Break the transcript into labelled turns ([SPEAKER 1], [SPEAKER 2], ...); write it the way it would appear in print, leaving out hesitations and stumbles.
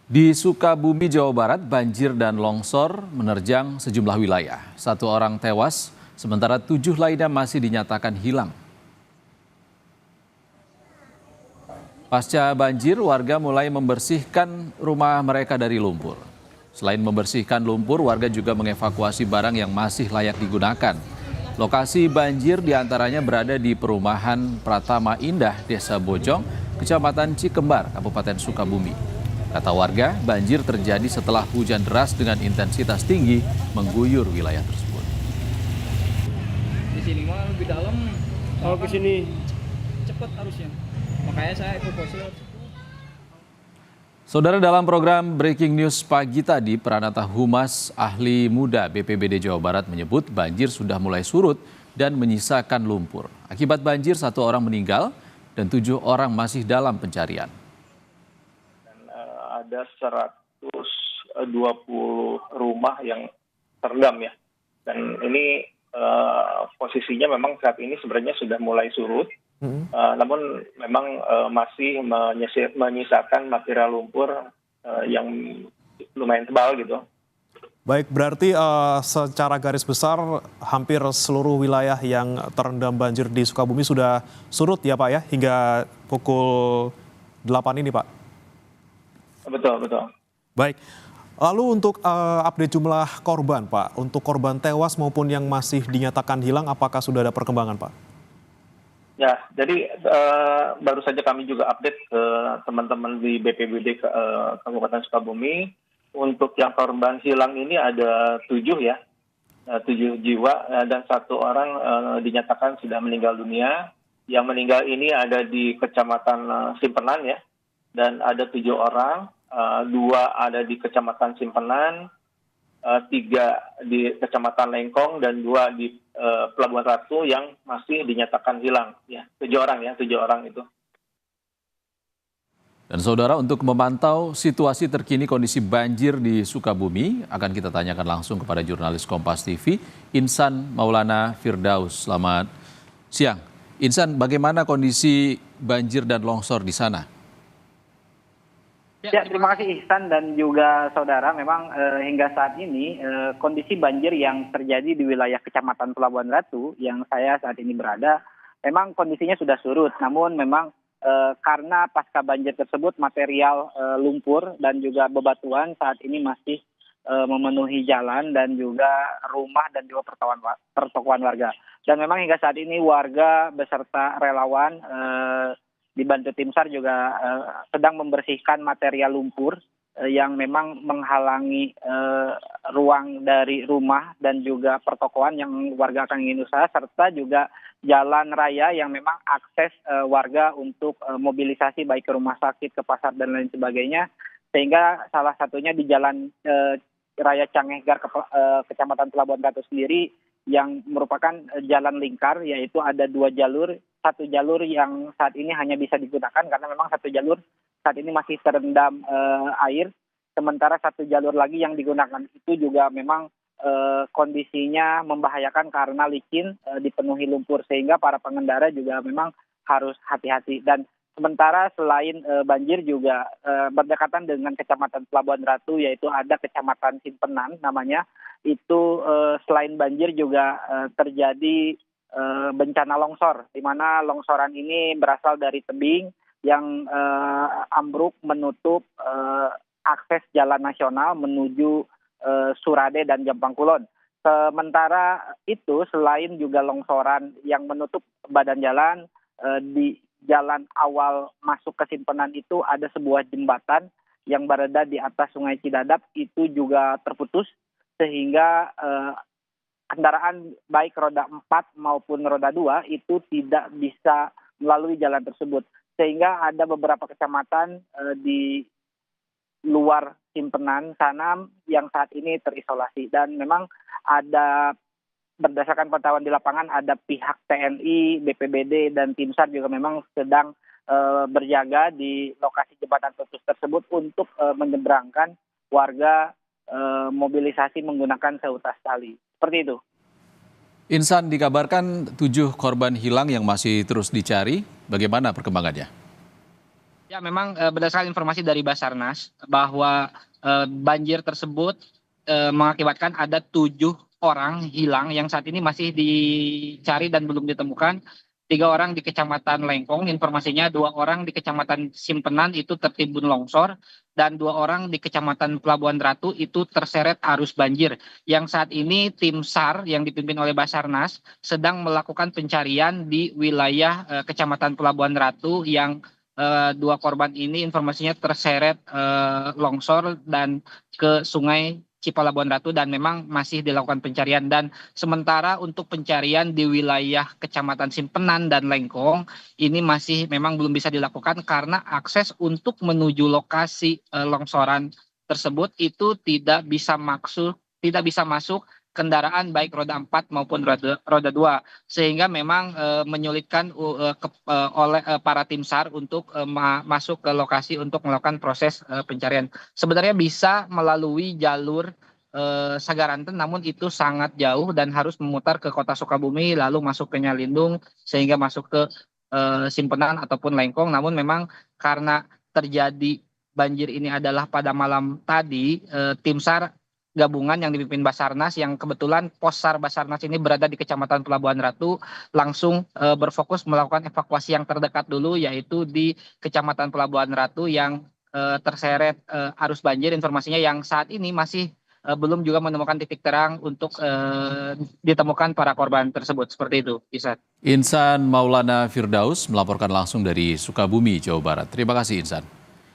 [SPEAKER 1] Di Sukabumi, Jawa Barat, banjir dan longsor menerjang sejumlah wilayah. 1 orang tewas, sementara 7 lainnya masih dinyatakan hilang. Pasca banjir, warga mulai membersihkan rumah mereka dari lumpur. Selain membersihkan lumpur, warga juga mengevakuasi barang yang masih layak digunakan. Lokasi banjir diantaranya berada di perumahan Pratama Indah, Desa Bojong, Kecamatan Cikembar, Kabupaten Sukabumi. Kata warga, banjir terjadi setelah hujan deras dengan intensitas tinggi mengguyur wilayah tersebut.
[SPEAKER 2] Di sini mah lebih dalam.
[SPEAKER 3] Kalau ke sini
[SPEAKER 2] Cepet harusnya. Makanya saya evakuasi.
[SPEAKER 1] Saudara, dalam program Breaking News pagi tadi, Pranata Humas Ahli Muda BPBD Jawa Barat menyebut banjir sudah mulai surut dan menyisakan lumpur. Akibat banjir, 1 orang meninggal dan 7 orang masih dalam pencarian.
[SPEAKER 3] ada 120 rumah yang terendam ya. Dan ini posisinya memang saat ini sebenarnya sudah mulai surut. Namun memang masih menyisakan material lumpur yang lumayan tebal gitu.
[SPEAKER 4] Baik, berarti secara garis besar hampir seluruh wilayah yang terendam banjir di Sukabumi sudah surut ya Pak ya, hingga pukul 8 ini Pak?
[SPEAKER 3] Betul.
[SPEAKER 4] Baik, lalu untuk update jumlah korban Pak, untuk korban tewas maupun yang masih dinyatakan hilang, apakah sudah ada perkembangan Pak?
[SPEAKER 3] Ya, jadi baru saja kami juga update ke teman-teman di BPBD Kabupaten Sukabumi. Untuk yang korban hilang ini ada 7 ya, 7 jiwa dan 1 orang dinyatakan sudah meninggal dunia. Yang meninggal ini ada di Kecamatan Simpenan ya, dan ada 7 orang, 2 ada di Kecamatan Simpenan, 3 di Kecamatan Lengkong, dan 2 di Pelabuhan Ratu yang masih dinyatakan hilang. Ya, 7 orang itu.
[SPEAKER 1] Dan saudara, untuk memantau situasi terkini kondisi banjir di Sukabumi, akan kita tanyakan langsung kepada jurnalis Kompas TV, Insan Maulana Firdaus. Selamat siang. Insan, bagaimana kondisi banjir dan longsor di sana?
[SPEAKER 5] Ya, terima kasih Ihsan dan juga saudara. Memang hingga saat ini kondisi banjir yang terjadi di wilayah Kecamatan Pelabuhan Ratu yang saya saat ini berada, memang kondisinya sudah surut. Namun memang karena pasca banjir tersebut material lumpur dan juga bebatuan saat ini masih memenuhi jalan dan juga rumah dan juga pertokoan warga. Dan memang hingga saat ini warga beserta relawan dibantu tim SAR juga sedang membersihkan material lumpur yang memang menghalangi ruang dari rumah dan juga pertokoan yang warga akan ingin usaha, serta juga jalan raya yang memang akses warga untuk mobilisasi baik ke rumah sakit, ke pasar dan lain sebagainya. Sehingga salah satunya di jalan raya Cangehgar Kecamatan Pelabuhan Ratu sendiri yang merupakan jalan lingkar, yaitu ada 2 jalur. 1 jalur yang saat ini hanya bisa digunakan karena memang 1 jalur saat ini masih terendam air. Sementara 1 jalur lagi yang digunakan itu juga memang kondisinya membahayakan karena licin, dipenuhi lumpur, sehingga para pengendara juga memang harus hati-hati. Dan sementara selain banjir juga berdekatan dengan Kecamatan Pelabuhan Ratu, yaitu ada Kecamatan Simpenan namanya, itu selain banjir juga terjadi bencana longsor, di mana longsoran ini berasal dari tebing yang ambruk menutup akses jalan nasional menuju Surade dan Jampang Kulon. Sementara itu, selain juga longsoran yang menutup badan jalan, di jalan awal masuk ke Simpenan itu ada sebuah jembatan yang berada di atas Sungai Cidadap, itu juga terputus sehingga kendaraan baik roda 4 maupun roda 2 itu tidak bisa melalui jalan tersebut. Sehingga ada beberapa kecamatan di luar Simpenan sana yang saat ini terisolasi. Dan memang ada, berdasarkan pantauan di lapangan, ada pihak TNI, BPBD, dan tim SAR juga memang sedang berjaga di lokasi jembatan putus tersebut untuk menyeberangkan warga mobilisasi menggunakan seutas tali. Seperti itu.
[SPEAKER 1] Insan, dikabarkan 7 korban hilang yang masih terus dicari. Bagaimana perkembangannya?
[SPEAKER 5] Ya, memang berdasarkan informasi dari Basarnas bahwa banjir tersebut mengakibatkan ada 7 orang hilang yang saat ini masih dicari dan belum ditemukan. 3 orang di Kecamatan Lengkong, informasinya 2 orang di Kecamatan Simpenan itu tertimbun longsor, dan 2 orang di Kecamatan Pelabuhan Ratu itu terseret arus banjir. Yang saat ini tim SAR yang dipimpin oleh Basarnas sedang melakukan pencarian di wilayah Kecamatan Pelabuhan Ratu yang 2 korban ini informasinya terseret longsor dan ke Sungai Cipalabuhan Ratu, dan memang masih dilakukan pencarian. Dan sementara untuk pencarian di wilayah Kecamatan Simpenan dan Lengkong ini masih memang belum bisa dilakukan karena akses untuk menuju lokasi longsoran tersebut itu tidak bisa masuk kendaraan baik roda 4 maupun roda 2, sehingga memang menyulitkan oleh para tim SAR untuk masuk ke lokasi untuk melakukan proses pencarian. Sebenarnya bisa melalui jalur Sagaranten, namun itu sangat jauh dan harus memutar ke kota Sukabumi lalu masuk ke Nyalindung sehingga masuk ke Simpenan ataupun Lengkong. Namun memang karena terjadi banjir ini adalah pada malam tadi, tim SAR gabungan yang dipimpin Basarnas, yang kebetulan pos SAR Basarnas ini berada di Kecamatan Pelabuhan Ratu, langsung berfokus melakukan evakuasi yang terdekat dulu, yaitu di Kecamatan Pelabuhan Ratu yang terseret arus banjir. Informasinya yang saat ini masih belum juga menemukan titik terang untuk ditemukan para korban tersebut. Seperti itu, Isan.
[SPEAKER 1] Insan Maulana Firdaus melaporkan langsung dari Sukabumi, Jawa Barat. Terima kasih Insan.